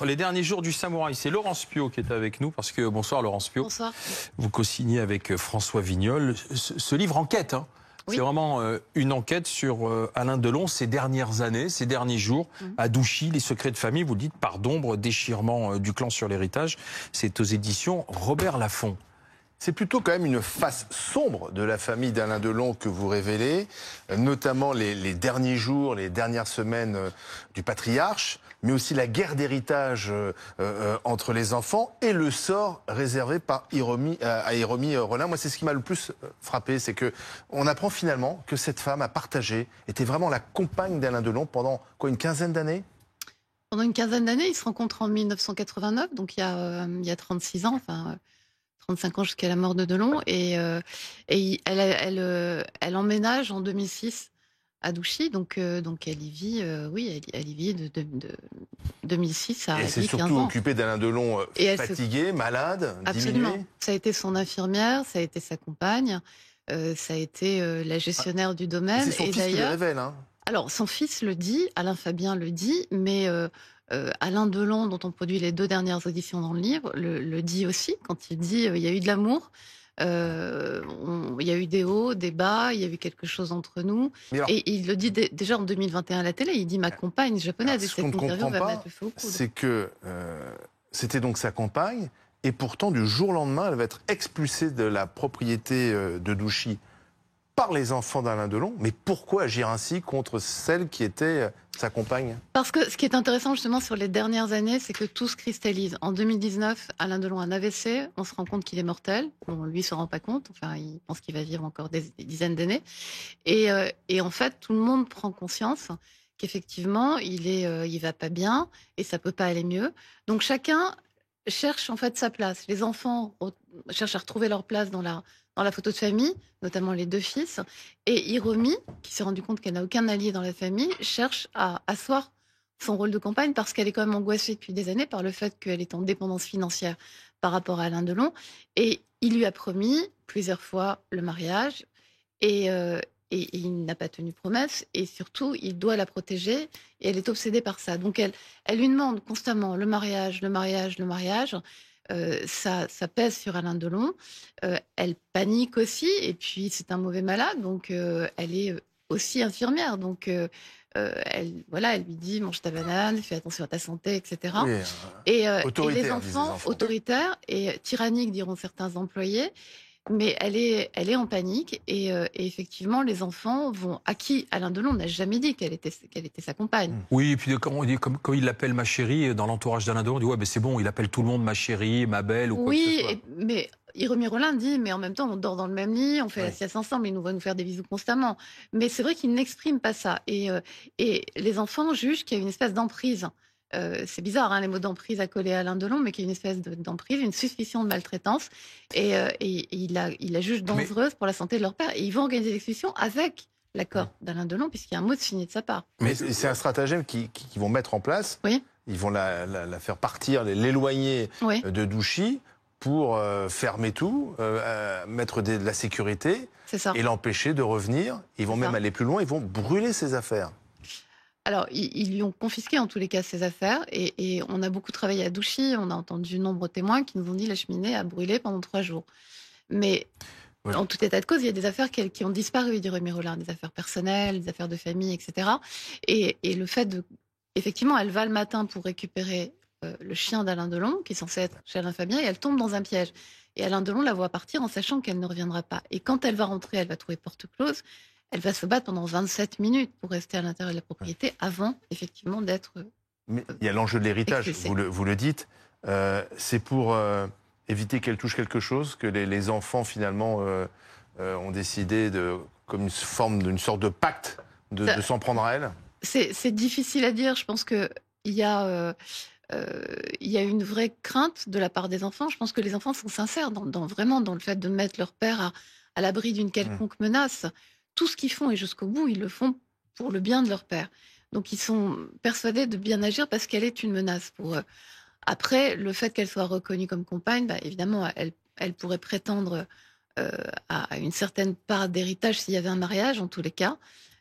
Les derniers jours du samouraï, c'est Laurence Piot qui est avec nous, parce que, bonsoir Laurence Piot. Bonsoir. Vous co-signez avec François Vignol ce livre enquête. Hein. Oui. C'est vraiment une enquête sur Alain Delon ces dernières années, ces derniers jours, à Douchy, les secrets de famille, vous le dites, part d'ombre, déchirement du clan sur l'héritage. C'est aux éditions Robert Laffont. C'est plutôt quand même une face sombre de la famille d'Alain Delon que vous révélez, notamment les derniers jours, les dernières semaines du patriarche, mais aussi la guerre d'héritage entre les enfants et le sort réservé à Hiromi Rollin. Moi, c'est ce qui m'a le plus frappé, c'est que on apprend finalement que cette femme a partagé, était vraiment la compagne d'Alain Delon pendant quoi, une quinzaine d'années ? Pendant une quinzaine d'années, ils se rencontrent en 1989, donc il y a 36 ans, enfin 35 ans jusqu'à la mort de Delon, et elle emménage en 2006 à Douchy, donc elle y vit, elle y vit de 2006 à 10-15 ans. Et c'est surtout occupée d'Alain Delon fatigué, malade, Absolument. diminué. Ça a été son infirmière, ça a été sa compagne, ça a été la gestionnaire du domaine. C'est son fils qui le révèle, hein. Alors, son fils le dit, Alain Fabien le dit, mais Alain Delon, dont on produit les 2 dernières auditions dans le livre, le dit aussi, quand il dit il y a eu de l'amour, il y a eu des hauts, des bas, il y a eu quelque chose entre nous. Alors, et il le dit déjà en 2021 à la télé, il dit ma compagne japonaise, et cette interview va mettre le feu au coude. C'est que c'était donc sa compagne, et pourtant du jour au lendemain, elle va être expulsée de la propriété de Douchy par les enfants d'Alain Delon. Mais pourquoi agir ainsi contre celle qui était sa compagne ? Parce que ce qui est intéressant justement sur les dernières années, c'est que tout se cristallise. En 2019, Alain Delon a un AVC, on se rend compte qu'il est mortel. Bon, lui ne se rend pas compte, enfin il pense qu'il va vivre encore des dizaines d'années. Et en fait, tout le monde prend conscience qu'effectivement, il va pas bien et ça peut pas aller mieux. Donc chacun cherche en fait sa place. Les enfants cherchent à retrouver leur place dans la photo de famille, notamment les 2 fils. Et Hiromi, qui s'est rendu compte qu'elle n'a aucun allié dans la famille, cherche à asseoir son rôle de compagne parce qu'elle est quand même angoissée depuis des années par le fait qu'elle est en dépendance financière par rapport à Alain Delon. Et il lui a promis plusieurs fois le mariage et il n'a pas tenu promesse. Et surtout, il doit la protéger et elle est obsédée par ça. Donc elle lui demande constamment le mariage, le mariage, le mariage. Ça pèse sur Alain Delon. Elle panique aussi, et puis c'est un mauvais malade, donc elle est aussi infirmière. Donc elle lui dit mange ta banane, fais attention à ta santé, etc. Oui, et les enfants, autoritaires et tyranniques, diront certains employés. Mais elle est en panique et effectivement les enfants vont à qui Alain Delon n'a jamais dit qu'elle était sa compagne. Oui, et puis quand il l'appelle ma chérie dans l'entourage d'Alain Delon, on dit ouais ben c'est bon, il appelle tout le monde ma chérie, ma belle ou quoi que ce soit. Oui, mais Hiromi Rollin dit mais en même temps on dort dans le même lit, on fait la sieste ensemble, il va nous faire des bisous constamment. Mais c'est vrai qu'il n'exprime pas ça et les enfants jugent qu'il y a une espèce d'emprise. C'est bizarre, hein, les mots d'emprise à coller à Alain Delon, mais qu'il y a une espèce d'emprise, une suspicion de maltraitance, et il la juge dangereuse pour la santé de leur père. Et ils vont organiser l'expulsion avec l'accord d'Alain Delon, puisqu'il y a un mot de signé de sa part. Mais c'est un stratagème qu'ils vont mettre en place. Oui. Ils vont la faire partir, l'éloigner de Douchy pour fermer tout, mettre de la sécurité et l'empêcher de revenir. Ils vont même aller plus loin, ils vont brûler ses affaires. Alors, ils lui ont confisqué en tous les cas ses affaires et on a beaucoup travaillé à Douchy, on a entendu nombreux témoins qui nous ont dit la cheminée a brûlé pendant 3 jours. Mais en tout état de cause, il y a des affaires qui ont disparu d'Hiromi Rollin, des affaires personnelles, des affaires de famille, etc. Et le fait effectivement, elle va le matin pour récupérer le chien d'Alain Delon, qui est censé être chez Alain Fabien, et elle tombe dans un piège. Et Alain Delon la voit partir en sachant qu'elle ne reviendra pas. Et quand elle va rentrer, elle va trouver porte close. Elle va se battre pendant 27 minutes pour rester à l'intérieur de la propriété avant, effectivement, d'être... Mais il y a l'enjeu de l'héritage, vous le dites. C'est pour éviter qu'elle touche quelque chose, que les enfants, finalement, ont décidé, comme une forme d'une sorte de pacte, de s'en prendre à elle. C'est difficile à dire. Je pense qu'il y a une vraie crainte de la part des enfants. Je pense que les enfants sont sincères vraiment dans le fait de mettre leur père à l'abri d'une quelconque menace. Tout ce qu'ils font, et jusqu'au bout, ils le font pour le bien de leur père. Donc ils sont persuadés de bien agir parce qu'elle est une menace pour eux. Après, le fait qu'elle soit reconnue comme compagne, évidemment, elle pourrait prétendre à une certaine part d'héritage s'il y avait un mariage, en tous les cas.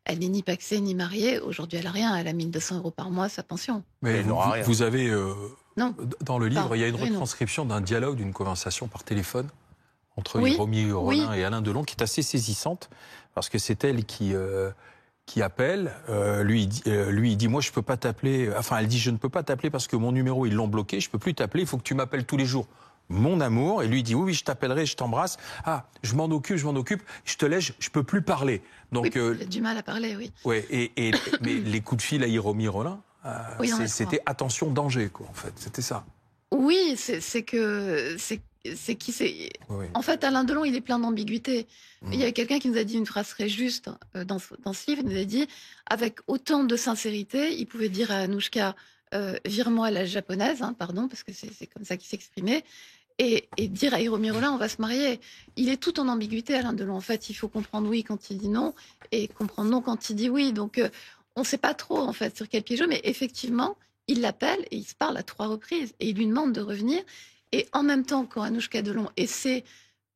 Elle n'est ni pacsée ni mariée. Aujourd'hui, elle n'a rien. Elle a 1 200 € par mois, sa pension. Mais vous avez Non. Dans le livre, Enfin, il y a une oui, non. retranscription d'un dialogue, d'une conversation par téléphone entre Oui, Hiromi Rollin oui. et Alain Delon, qui est assez saisissante, parce que c'est elle qui appelle. Lui, il dit, moi, je peux pas t'appeler. Enfin, elle dit, je ne peux pas t'appeler parce que mon numéro, ils l'ont bloqué. Je peux plus t'appeler. Il faut que tu m'appelles tous les jours. Mon amour. Et lui, il dit, oui, je t'appellerai, je t'embrasse. Ah, je m'en occupe. Je te laisse, je peux plus parler. Donc, Oui, il a du mal à parler, oui. ouais, mais les coups de fil à Hiromi Rollin, Oui, on a c'était attention, danger, quoi, en fait. C'était ça. Oui, c'est qui c'est. Oui. En fait, Alain Delon, il est plein d'ambiguïté. Mm. Il y a quelqu'un qui nous a dit une phrase très juste dans ce livre. Il nous a dit, avec autant de sincérité, il pouvait dire à Anouchka, vire-moi à la japonaise, hein, pardon, parce que c'est comme ça qu'il s'exprimait, et dire à Hiromi Rollin, on va se marier. Il est tout en ambiguïté, Alain Delon. En fait, il faut comprendre oui quand il dit non, et comprendre non quand il dit oui. Donc, on ne sait pas trop, en fait, sur quel pied jouer, mais effectivement, il l'appelle et il se parle à 3 reprises, et il lui demande de revenir. Et en même temps, quand Anouchka Delon essaie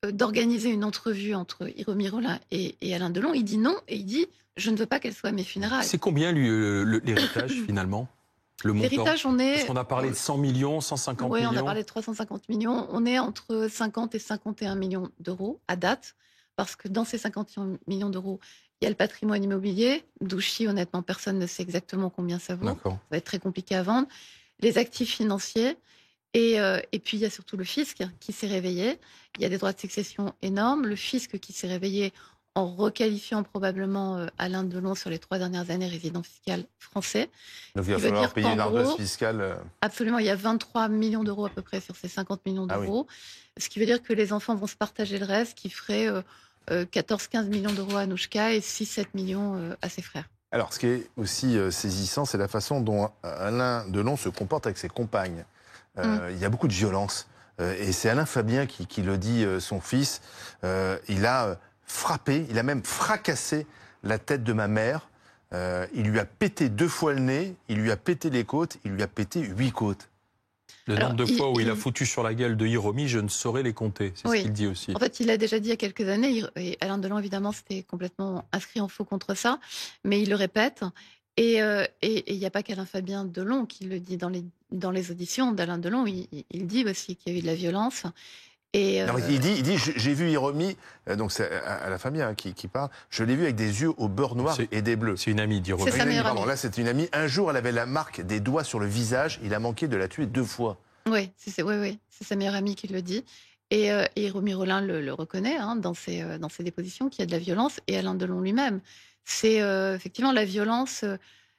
d'organiser une entrevue entre Hiromi Rollin et Alain Delon, il dit non et il dit je ne veux pas qu'elle soit à mes funérailles. C'est combien, lui, l'héritage, finalement? Le montant? L'héritage, on est. Parce qu'on a parlé de 100 millions, 150 Oui, millions. on a parlé de 350 millions. On est entre 50 et 51 millions d'euros à date, parce que dans ces 51 millions d'euros, il y a le patrimoine immobilier. Douchy, honnêtement, personne ne sait exactement combien ça vaut. D'accord. Ça va être très compliqué à vendre. Les actifs financiers. Et puis, il y a surtout le fisc qui s'est réveillé. Il y a des droits de succession énormes. Le fisc qui s'est réveillé en requalifiant probablement Alain Delon sur les 3 dernières années résident fiscal français. Donc il va Ce qui veut falloir dire payer qu'en une ardoise gros, fiscale. Absolument, il y a 23 millions d'euros à peu près sur ces 50 millions Ah oui. d'euros. Ce qui veut dire que les enfants vont se partager le reste, qui ferait 14-15 millions d'euros à Anouchka et 6-7 millions à ses frères. Alors, ce qui est aussi saisissant, c'est la façon dont Alain Delon se comporte avec ses compagnes. Il y a beaucoup de violence. Et c'est Alain Fabien qui le dit, son fils. Il a frappé, il a même fracassé la tête de ma mère. Il lui a pété 2 fois le nez, il lui a pété les côtes, il lui a pété 8 côtes. Le nombre de fois où il a foutu sur la gueule de Hiromi, je ne saurais les compter. C'est ce qu'il dit aussi. En fait, il a déjà dit il y a quelques années, et Alain Delon, évidemment, s'était complètement inscrit en faux contre ça, mais il le répète. Et il n'y a pas qu'Alain Fabien Delon qui le dit dans les auditions d'Alain Delon. Il dit aussi qu'il y a eu de la violence. Et Non, il dit j'ai vu Hiromi, donc c'est Alain Fabien qui parle, je l'ai vu avec des yeux au beurre noir et des bleus. C'est une amie d'Hiromi. C'est sa meilleure amie. Là, c'est une amie. Un jour, elle avait la marque des doigts sur le visage. Il a manqué de la tuer 2 fois. Oui, c'est sa meilleure amie qui le dit. Et Hiromi Rollin le reconnaît hein, dans ses dépositions qu'il y a de la violence, et Alain Delon lui-même. C'est effectivement la violence,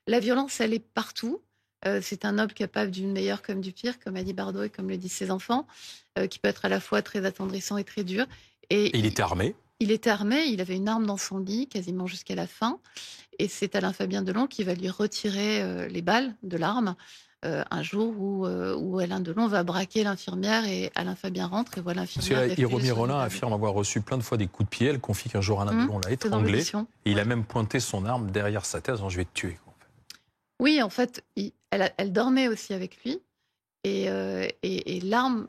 elle est partout. C'est un homme capable du meilleur comme du pire, comme a dit Bardot et comme le disent ses enfants, qui peut être à la fois très attendrissant et très dur. Et il était armé. Il était armé, il avait une arme dans son lit quasiment jusqu'à la fin. Et c'est Alain Fabien Delon qui va lui retirer les balles de l'arme un jour où Alain Delon va braquer l'infirmière et Alain Fabien rentre et voit l'infirmière. Parce que Hiromi Rollin affirme avoir reçu plein de fois des coups de pied. Elle confie qu'un jour Alain Delon l'a étranglé. Et il a même pointé son arme derrière sa tête en disant je vais te tuer. Oui, en fait, elle dormait aussi avec lui. Et l'arme,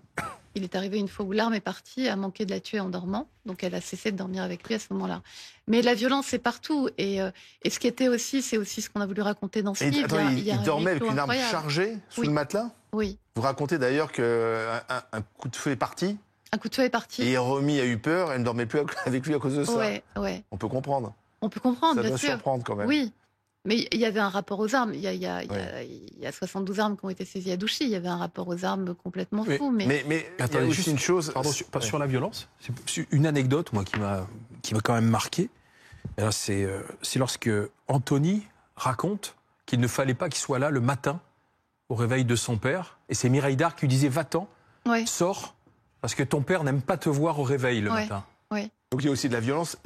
il est arrivé une fois où l'arme est partie, a manqué de la tuer en dormant. Donc elle a cessé de dormir avec lui à ce moment-là. Mais la violence, c'est partout. Et ce qui était aussi, c'est aussi ce qu'on a voulu raconter dans ce livre. Attends, il dormait avec une arme chargée sous le matelas? Oui. Vous racontez d'ailleurs qu'un coup de feu est parti? Un coup de feu est parti. Et Hiromi a eu peur, elle ne dormait plus avec lui à cause de ça. Ouais. On peut comprendre. On peut comprendre, ça bien doit sûr. surprendre quand même. Oui. Mais il y avait un rapport aux armes. Il y a 72 armes qui ont été saisies à Douchy. Il y avait un rapport aux armes complètement fou. Mais il y a juste une chose. Pardon, sur la violence, c'est une anecdote moi, qui m'a quand même marqué. C'est lorsque Anthony raconte qu'il ne fallait pas qu'il soit là le matin au réveil de son père. Et c'est Mireille d'Arc qui lui disait va-t'en, sors, parce que ton père n'aime pas te voir au réveil le matin. Oui. Donc il y a aussi de la violence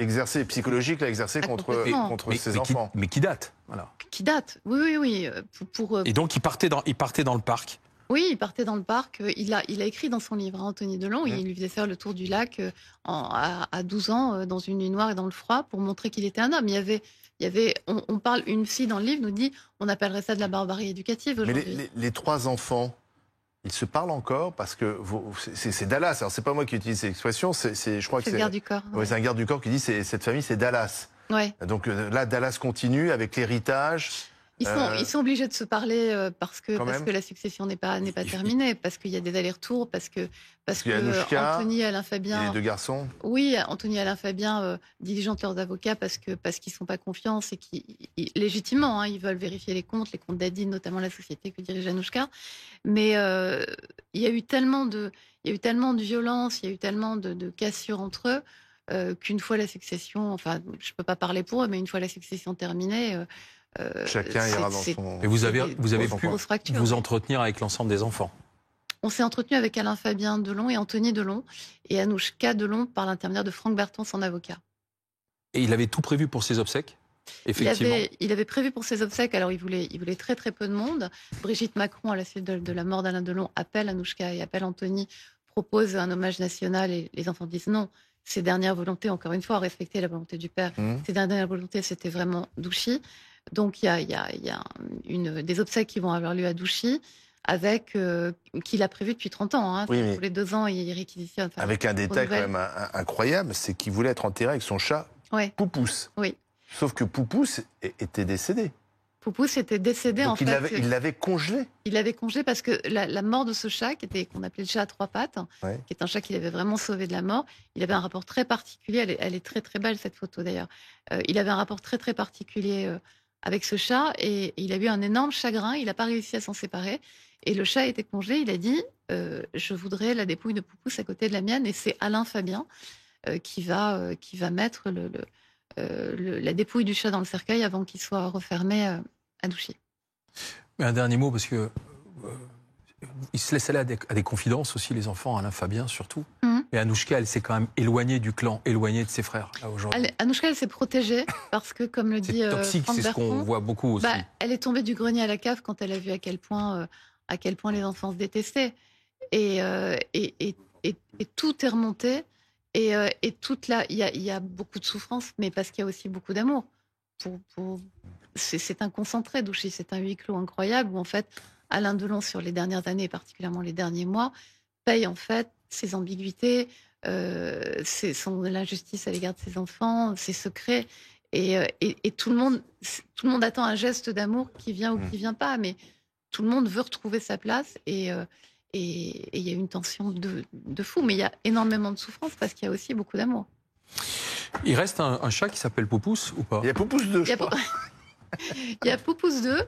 psychologique exercée contre ses enfants. Mais qui date, voilà. Qui date, oui. Et donc il partait dans le parc. Oui, il partait dans le parc. Il a écrit dans son livre, Anthony Delon, il lui faisait faire le tour du lac à 12 ans dans une nuit noire et dans le froid pour montrer qu'il était un homme. On parle, une fille dans le livre nous dit, on appellerait ça de la barbarie éducative aujourd'hui. Mais les 3 enfants, ils se parlent encore parce que c'est Dallas. Alors c'est pas moi qui utilise cette expression, je crois que c'est le garde du corps. C'est un garde du corps qui dit cette famille c'est Dallas. Ouais. Donc là Dallas continue avec l'héritage. Ils sont obligés de se parler parce que la succession n'est pas terminée, parce qu'il y a des allers-retours, parce que qu'il y a Anouchka Anthony et Alain et Fabien. les deux garçons. Oui, Anthony et Alain Fabien diligentent leurs avocats parce qu'ils ne font pas confiance et légitimement, hein, ils veulent vérifier les comptes d'Adine, notamment la société que dirige Anouchka. Mais il y a eu tellement de violence, il y a eu tellement de cassures entre eux qu'une fois la succession, enfin, je ne peux pas parler pour eux, mais une fois la succession terminée. Chacun ira dans son. Et vous avez pu fracture, vous entretenir avec l'ensemble des enfants. On s'est entretenu avec Alain Fabien Delon et Anthony Delon et Anouchka Delon par l'intermédiaire de Franck Berton, son avocat. Et il avait tout prévu pour ses obsèques, effectivement. Il avait prévu pour ses obsèques, alors il voulait très très peu de monde. Brigitte Macron, à la suite de la mort d'Alain Delon, appelle Anouchka et appelle Anthony, propose un hommage national et les enfants disent non. Ses dernières volontés, encore une fois, respecter la volonté du père, ses dernières volontés, c'était vraiment Douchy. Donc il y a des obsèques qui vont avoir lieu à Douchy, avec qu'il a prévu depuis 30 ans. Hein. Oui, tous les 2 ans, il réquisitionne. Enfin, avec un détail quand même incroyable, c'est qu'il voulait être enterré avec son chat Poupousse. Oui. Sauf que Poupousse était décédé. Poupousse était décédé. Donc en fait. Il l'avait congelé. Il l'avait congelé parce que la mort de ce chat, qu'on appelait le chat à 3 pattes, qui est un chat qu'il avait vraiment sauvé de la mort, il avait un rapport très particulier. Elle est très très belle cette photo d'ailleurs. Il avait un rapport très très particulier avec ce chat et il a eu un énorme chagrin. Il n'a pas réussi à s'en séparer. Et le chat était congelé. Il a dit je voudrais la dépouille de Poupousse à côté de la mienne. Et c'est Alain Fabien qui va mettre la dépouille du chat dans le cercueil avant qu'il soit refermé à Douchy. Mais un dernier mot, parce que ils se laissent aller à des confidences aussi, les enfants, Alain Fabien surtout. Et Anouchka, elle s'est quand même éloignée du clan, éloignée de ses frères aujourd'hui. Anouchka, elle s'est protégée parce que, comme le dit toxique, Franck c'est ce qu'on voit beaucoup aussi. Elle est tombée du grenier à la cave quand elle a vu à quel point les enfants se détestaient. Et tout est remonté. Et il y a beaucoup de souffrance, mais parce qu'il y a aussi beaucoup d'amour. C'est un concentré, Douchy, c'est un huis clos incroyable où en fait Alain Delon, sur les dernières années, et particulièrement les derniers mois, paye en fait ses ambiguïtés, l'injustice à l'égard de ses enfants, ses secrets, et tout le monde attend un geste d'amour qui vient ou qui vient pas, mais tout le monde veut retrouver sa place et il y a une tension de fou, mais il y a énormément de souffrance parce qu'il y a aussi beaucoup d'amour. Il reste un chat qui s'appelle Poupousse ou pas? Il y a Poupousse 2, je crois. Il y a Poupousse 2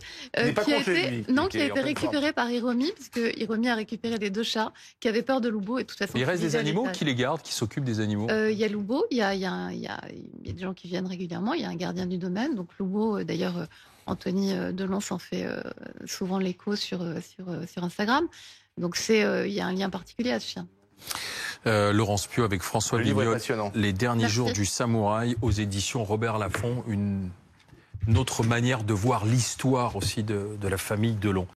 qui a été récupéré par Hiromi, parce que Hiromi a récupéré les 2 chats qui avaient peur de Loubo. Et de toute façon, il reste des animaux qui les gardent, qui s'occupent des animaux. Il y a Loubo, il y a des gens qui viennent régulièrement, il y a un gardien du domaine. Donc Loubo, d'ailleurs, Anthony Delon s'en fait souvent l'écho sur Instagram. Donc il y a un lien particulier à ce chien. Laurence Piot avec François Vignol, Les derniers jours du samouraï, aux éditions Robert Laffont, une autre manière de voir l'histoire aussi de la famille Delon.